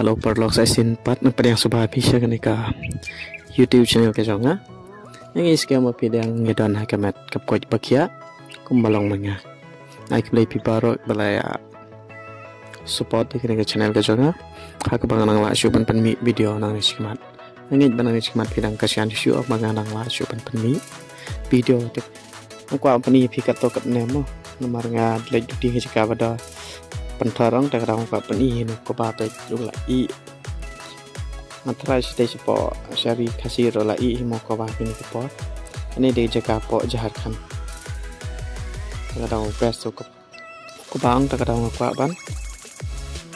Halo perlok saya sinpat na yang subah bisa kan ka YouTube channel ke jonga. Yang iski ama pidang ngedon hakamat kapkoj bakia kumbalong manga. Naik play piparo balaya support di ke channel ke jonga. Hak banganang la syupan penmi video nang iskimat. Ngej banang iskimat pidang kasihan syu of banganang la syupan penmi video te. Aku apa ni pikat to kat nemo nomor nga delay di ke jika pada pentarang tak ada apa peni nu ko ba pe jula I matra stage po syari kasih rola I mo ko ba peni ko ini dia jaga po jahat kan tak ada best ko bang tak ada ko ban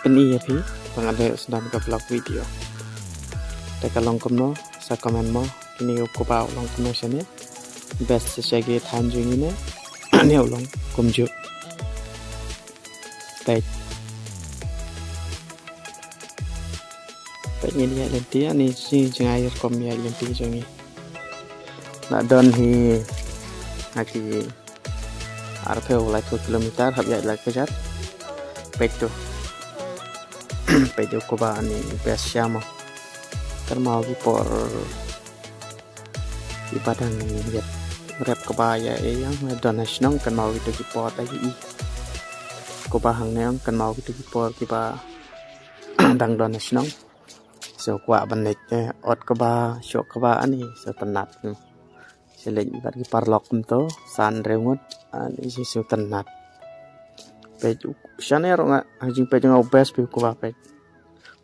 peni ya pi bang ada sedang ke vlog video tak long komno sa comment mo ini ko ba long komno sini best segi tanjung ini ni ulong komju baik ini dia lenti ni si jengai kom ya lenti jongi nak don hi aki arpe ulai 2 kilometer hab ya la kejat baik tu baik tu ko ba ni best syamo kan mau di por di padang ni rep ko ba ya yang don nasional kan mau itu di por tadi ko ba hang neong kan mau itu di por kiba dang don nasional so kwa banek ot ko ba syok ko ba ani so tenat selej bar ki parlok to san reungot ani si so tenat pe shane ro nga hajing pe nga best pe ko ba pe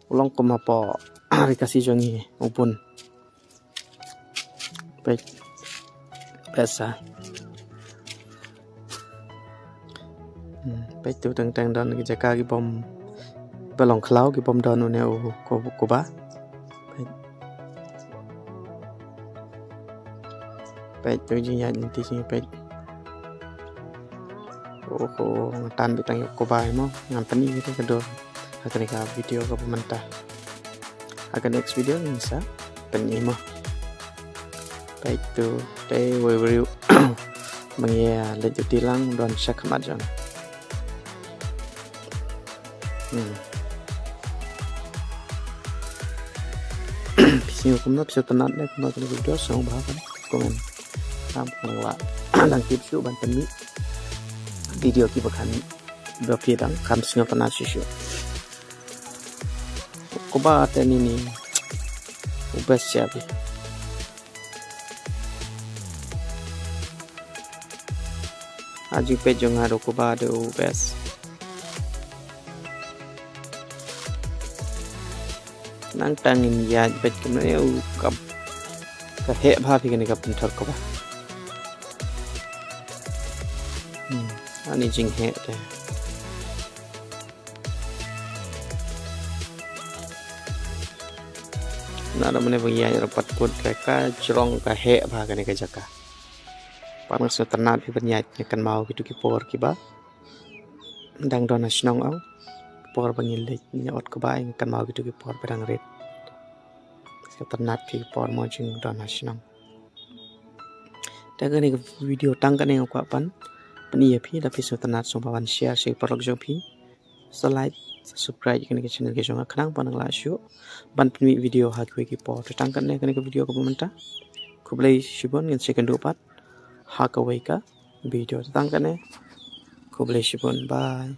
ulong ko mapo rikasi jongi upun pe pesa pe tu teng teng don ki jaka ki bom belong klau ki bom don ne ko ba pe tu ji ya ti si pe ko tan bi tang ko ba mo ngam pani gitu kedo akan ka video ko pemerintah akan next video bisa pani mo pe tu te review mengia lanjut tilang don syak majon Pisau kumna pisau tenat deh kumna kena video sang bahasan komen ram kena lang tip syu ban penmi video ki bakan do pidang kam singa tenat syu ko ba ten ini ubes siapi aji pe jong ado ko ba do ubes nang tangin ya bet kena kap ka he bha phi kene kap thar ko ba ani jing he te na mane bagi ya rapat kut ka jrong ka he bha kene ka jaka pan so tanat phi banyat kan mau gitu ki por ki ba dang don nasional ang por bangil le nyot ko ba kan mau gitu ki por pedang red ternat ki por mo jing don nasional ta ni video tang kan yang kwa pan pani phi da phi so ternat so bawan share se por lok jo phi so like subscribe kan ke channel ke jong khang pan la shu ban pani video ha ki por tang kan ne kan ke video ko pementa kublai shibon ngin second part ha ka wei ka video tang kan ne kublai shibon bye